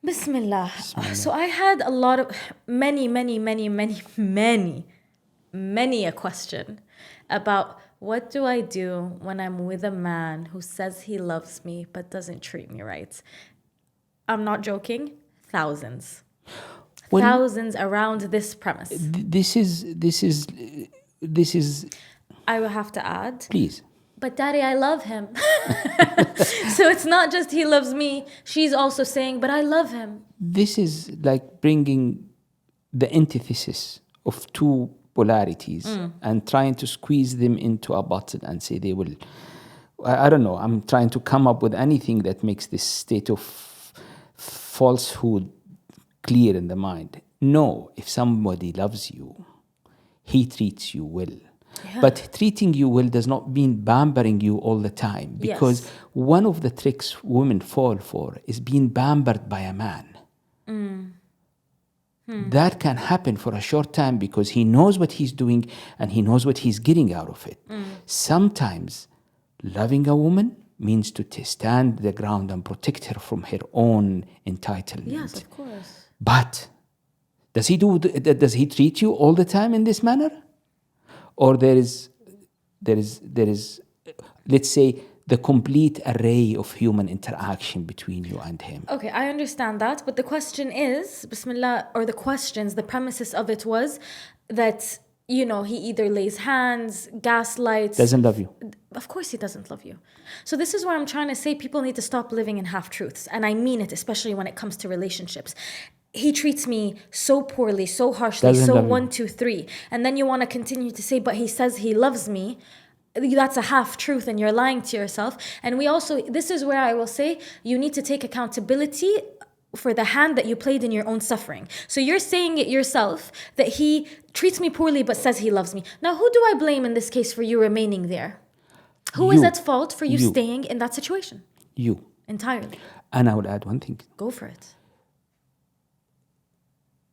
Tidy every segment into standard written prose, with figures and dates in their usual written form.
Bismillah. Bismillah. So I had a lot of many a question about what do I do when I'm with a man who says he loves me but doesn't treat me right. I'm not joking. Thousands. Well, Thousands around this premise. This is. I will have to add, Please. but daddy, I love him. So it's not just he loves me. She's also saying, but I love him. This is like bringing the antithesis of two polarities and trying to squeeze them into a bottle and say they will. I don't know. I'm trying to come up with anything that makes this state of falsehood clear in the mind. No, if somebody loves you, he treats you well. Yeah. But treating you well does not mean pampering you all the time. Because Yes. one of the tricks women fall for is being pampered by a man. That can happen for a short time because he knows what he's doing and he knows what he's getting out of it. Sometimes loving a woman means to stand the ground and protect her from her own entitlement. Yes, of course. But does he treat you all the time in this manner? Or there is let's say the complete array of human interaction between you and him. Okay, I understand that, but the question is, Bismillah, or the questions, the premises of it was that, he either lays hands, gaslights. Doesn't love you. Of course he doesn't love you. So this is where I'm trying to say people need to stop living in half-truths. And I mean it, especially when it comes to relationships. He treats me so poorly, so harshly, Doesn't so love you. 1, 2, 3. And then you want to continue to say, but he says he loves me. That's a half-truth and you're lying to yourself. And this is where I will say, you need to take accountability for the hand that you played in your own suffering. So you're saying it yourself that he treats me poorly but says he loves me. Now, who do I blame in this case for you remaining there? Who is You. at fault for you staying in that situation? You. Entirely. And I would add one thing. Go for it.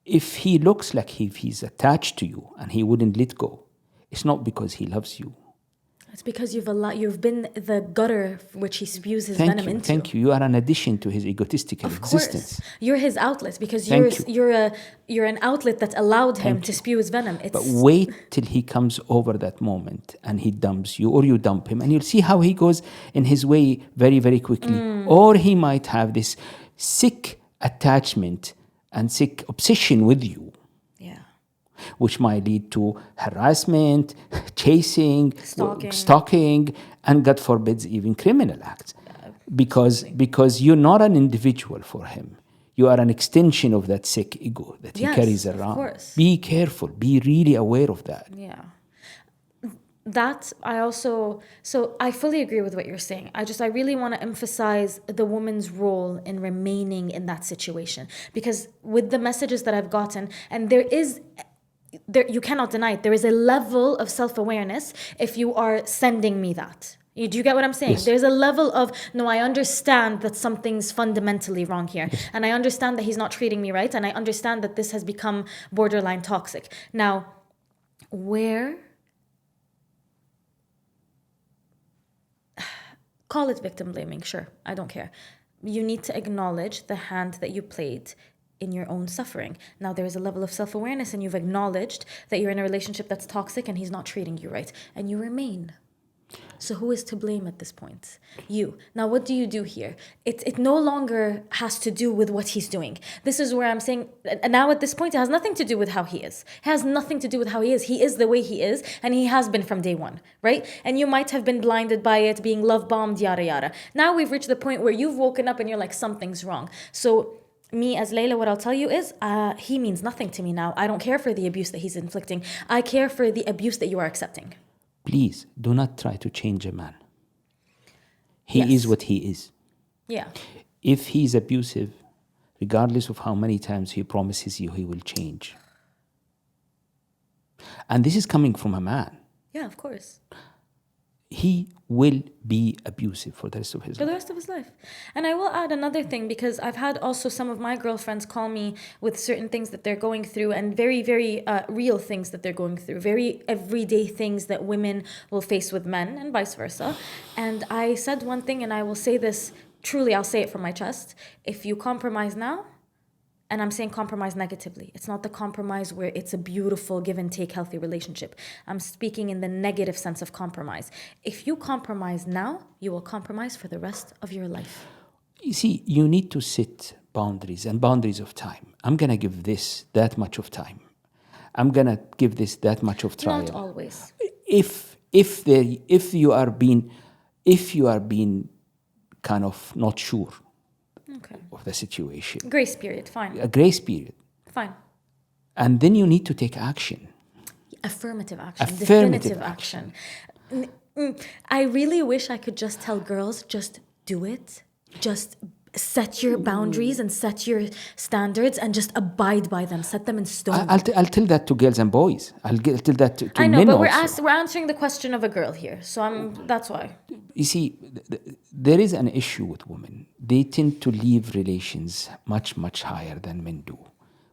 If he looks like he's attached to you and he wouldn't let go, it's not because he loves you. It's because you've been the gutter which he spews his venom into. Thank you. You are an addition to his egotistical existence. You're his outlet because Thank you're an outlet that allowed him Thank to you. spew his venom. But wait till he comes over that moment and he dumps you or you dump him, and you'll see how he goes in his way very, very quickly. Or he might have this sick attachment and sick obsession with you, Yeah. which might lead to harassment, chasing, Stalking. and God forbids even criminal acts. Because you're not an individual for him. You are an extension of that sick ego that he Yes, carries of around. course. Be careful. Be really aware of that. Yeah. That I fully agree with what you're saying. I really want to emphasize the woman's role in remaining in that situation, because with the messages that I've gotten, and you cannot deny it, there is a level of self-awareness if you are sending me that. Do you get what I'm saying? Yes. There's a level of, no, I understand that something's fundamentally wrong here. Yes. And I understand that he's not treating me right. And I understand that this has become borderline toxic. Now, call it victim blaming, sure, I don't care. You need to acknowledge the hand that you played in your own suffering. Now there is a level of self-awareness and you've acknowledged that you're in a relationship that's toxic and he's not treating you right, and you remain. So who is to blame at this point? You. Now what do you do here? It no longer has to do with what he's doing. This is where I'm saying, now at this point it has nothing to do with how he is. It has nothing to do with how he is. He is the way he is, and he has been from day one, right? And you might have been blinded by it, being love bombed, yada yada. Now we've reached the point where you've woken up and you're like, something's wrong. So me as Layla, what I'll tell you is, he means nothing to me now. I don't care for the abuse that he's inflicting. I care for the abuse that you are accepting. Please do not try to change a man. He Yes. is what he is. Yeah. If he's abusive, regardless of how many times he promises you he will change. And this is coming from a man. Yeah, of course. He will be abusive for the rest of his For the life. rest of his life. And I will add another thing, because I've had also some of my girlfriends call me with certain things that they're going through, and very, very real things that they're going through, very everyday things that women will face with men and vice versa. And I said one thing, and I will say this truly, I'll say it from my chest. If you compromise now, And I'm saying compromise negatively. It's not the compromise where it's a beautiful give and take healthy relationship. I'm speaking in the negative sense of compromise. If you compromise now, you will compromise for the rest of your life. You see, you need to set boundaries and boundaries of time. I'm going to give this that much of time. I'm going to give this that much of trial. Not always. If you are being kind of not sure Okay. of the situation, Grace period, fine. a grace period, Fine. and then you need to take action. Affirmative action. Affirmative Definitive action. I really wish I could just tell girls, just do it. Just set your boundaries and set your standards and just abide by them. Set them in stone. I'll tell that to girls and boys. Tell that to I know, men but also. we're answering the question of a girl here. So that's why. You see, there is an issue with women. They tend to leave relations much, much higher than men do,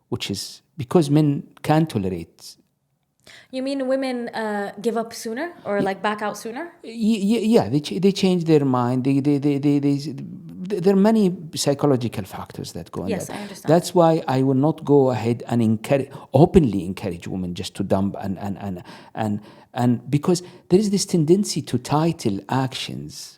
which is because men can't tolerate. You mean women give up sooner or like back out sooner? Yeah, they change their mind. There are many psychological factors that go on. Yes, that. I understand. That's why I will not go ahead and openly encourage women just to dump and because there is this tendency to title actions.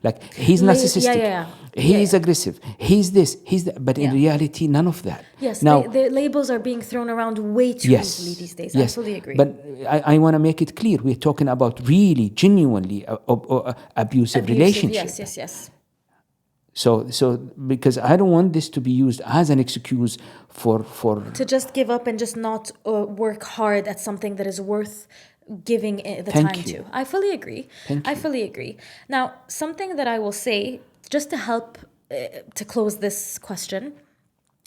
Like he's narcissistic, he's aggressive, he's this, he's that. But in reality, none of that. Yes, now the labels are being thrown around way too easily these days. I fully agree. But I want to make it clear, we're talking about really, genuinely abusive relationships. Yes. So because I don't want this to be used as an excuse for to just give up and just not work hard at something that is worth giving the time to. I fully agree. I fully agree. Now, something that I will say, just to help to close this question,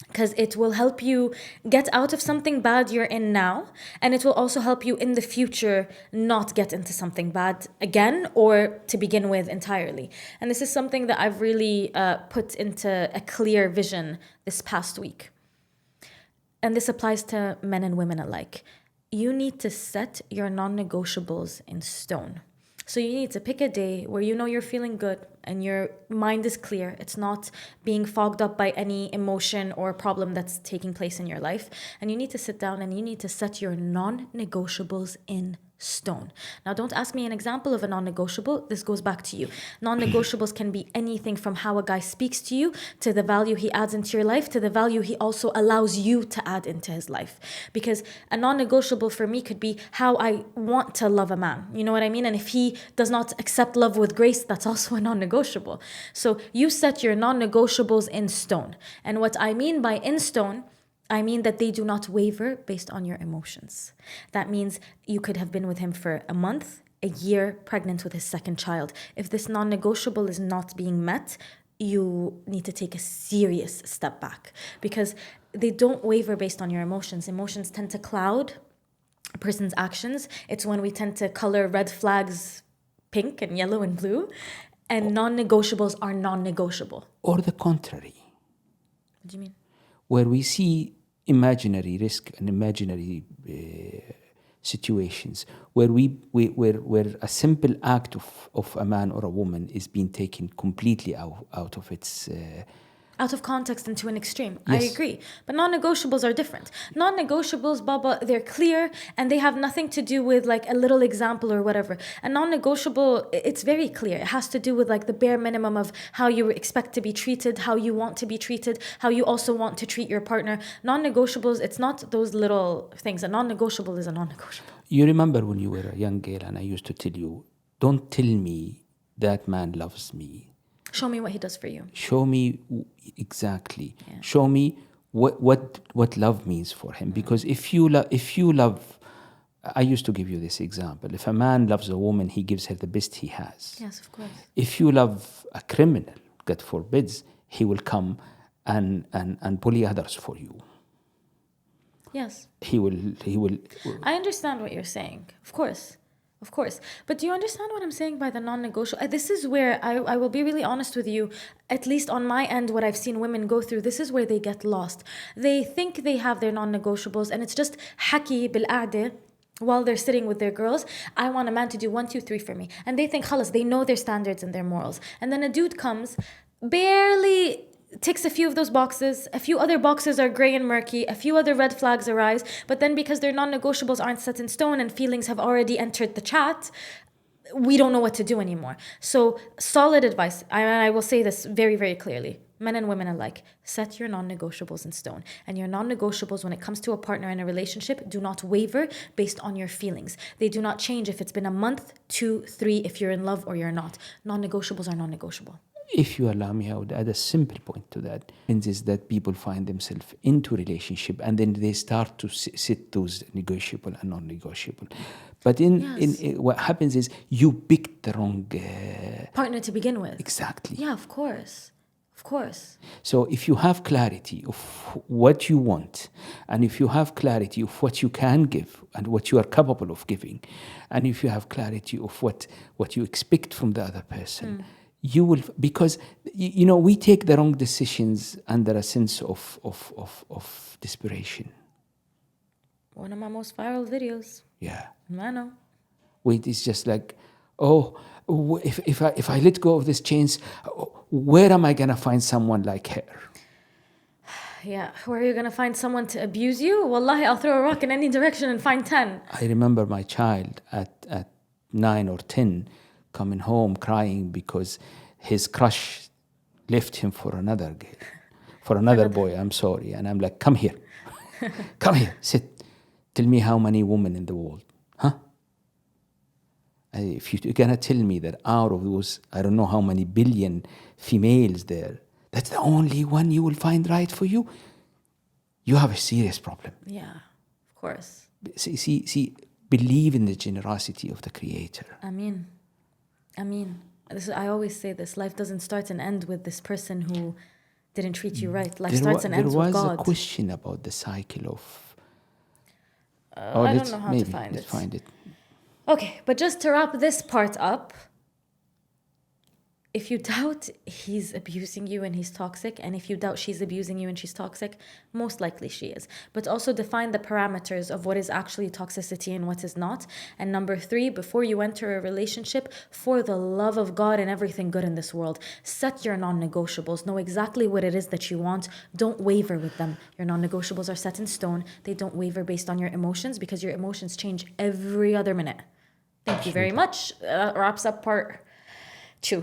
because it will help you get out of something bad you're in now, and it will also help you in the future not get into something bad again or to begin with entirely. And this is something that I've really put into a clear vision this past week. And this applies to men and women alike. You need to set your non-negotiables in stone. So you need to pick a day where you know you're feeling good and your mind is clear. It's not being fogged up by any emotion or problem that's taking place in your life. And you need to sit down and you need to set your non-negotiables in stone. Now, don't ask me an example of a non-negotiable. This goes back to you. Non-negotiables can be anything from how a guy speaks to you, to the value he adds into your life, to the value he also allows you to add into his life. Because a non-negotiable for me could be how I want to love a man. You know what I mean? And if he does not accept love with grace, that's also a non-negotiable. So you set your non-negotiables in stone. And what I mean by in stone, I mean that they do not waver based on your emotions. That means you could have been with him for a month, a year, pregnant with his second child. If this non-negotiable is not being met, you need to take a serious step back because they don't waver based on your emotions. Emotions tend to cloud a person's actions. It's when we tend to color red flags pink and yellow and blue, and non-negotiables are non-negotiable. Or the contrary. What do you mean? Where we see imaginary risk and imaginary situations where a simple act of a man or a woman is being taken completely out of its out of context into an extreme. Yes. I agree. But non-negotiables are different. Non-negotiables, Baba, they're clear and they have nothing to do with like a little example or whatever. A non-negotiable, it's very clear. It has to do with like the bare minimum of how you expect to be treated, how you want to be treated, how you also want to treat your partner. Non-negotiables, it's not those little things. A non-negotiable is a non-negotiable. You remember when you were a young girl and I used to tell you, don't tell me that man loves me. Show me what he does for you. Show me exactly. Yeah. Show me what love means for him. Because if you love, I used to give you this example. If a man loves a woman, he gives her the best he has. Yes, of course. If you love a criminal, God forbids, he will come and bully others for you. Yes. He will. I understand what you're saying. Of course. Of course. But do you understand what I'm saying by the non-negotiable? This is where I will be really honest with you. At least on my end, what I've seen women go through, this is where they get lost. They think they have their non-negotiables and it's just haki bil-aade while they're sitting with their girls. I want a man to do 1, 2, 3 for me. And they think, khalas, they know their standards and their morals. And then a dude comes, barely ticks a few of those boxes, a few other boxes are gray and murky, a few other red flags arise, but then because their non-negotiables aren't set in stone and feelings have already entered the chat, we don't know what to do anymore. So solid advice, I will say this very, very clearly. Men and women alike, set your non-negotiables in stone. And your non-negotiables when it comes to a partner in a relationship do not waver based on your feelings. They do not change if it's been a month, 2, 3, if you're in love or you're not. Non-negotiables are non-negotiable. If you allow me, I would add a simple point to that. And is that people find themselves into relationship and then they start to set those negotiable and non-negotiable. But what happens is you pick the wrong partner to begin with. Exactly. Yeah, of course. Of course. So if you have clarity of what you want, and if you have clarity of what you can give and what you are capable of giving, and if you have clarity of what you expect from the other person, you will, because we take the wrong decisions under a sense of desperation. One of my most viral videos. Yeah. I know. Wait, it's just like, if I let go of these chains, where am I gonna find someone like her? Yeah, where are you gonna find someone to abuse you? Wallahi, I'll throw a rock in any direction and find 10. I remember my child at 9 or 10 coming home crying because his crush left him for another girl, for another boy, I'm sorry. And I'm like, come here. Come here, sit. Tell me how many women in the world, huh? If you're gonna tell me that out of those, I don't know how many billion females there, that's the only one you will find right for you, you have a serious problem. Yeah, of course. See, believe in the generosity of the Creator. Ameen. I always say this, life doesn't start and end with this person who didn't treat you right. Life starts and ends with God. There was a question about the cycle of... I don't know how to find it. Okay, but just to wrap this part up, if you doubt he's abusing you and he's toxic, and if you doubt she's abusing you and she's toxic, most likely she is. But also define the parameters of what is actually toxicity and what is not. And number 3, before you enter a relationship, for the love of God and everything good in this world, set your non-negotiables. Know exactly what it is that you want. Don't waver with them. Your non-negotiables are set in stone. They don't waver based on your emotions because your emotions change every other minute. Thank you very much. That wraps up part 2.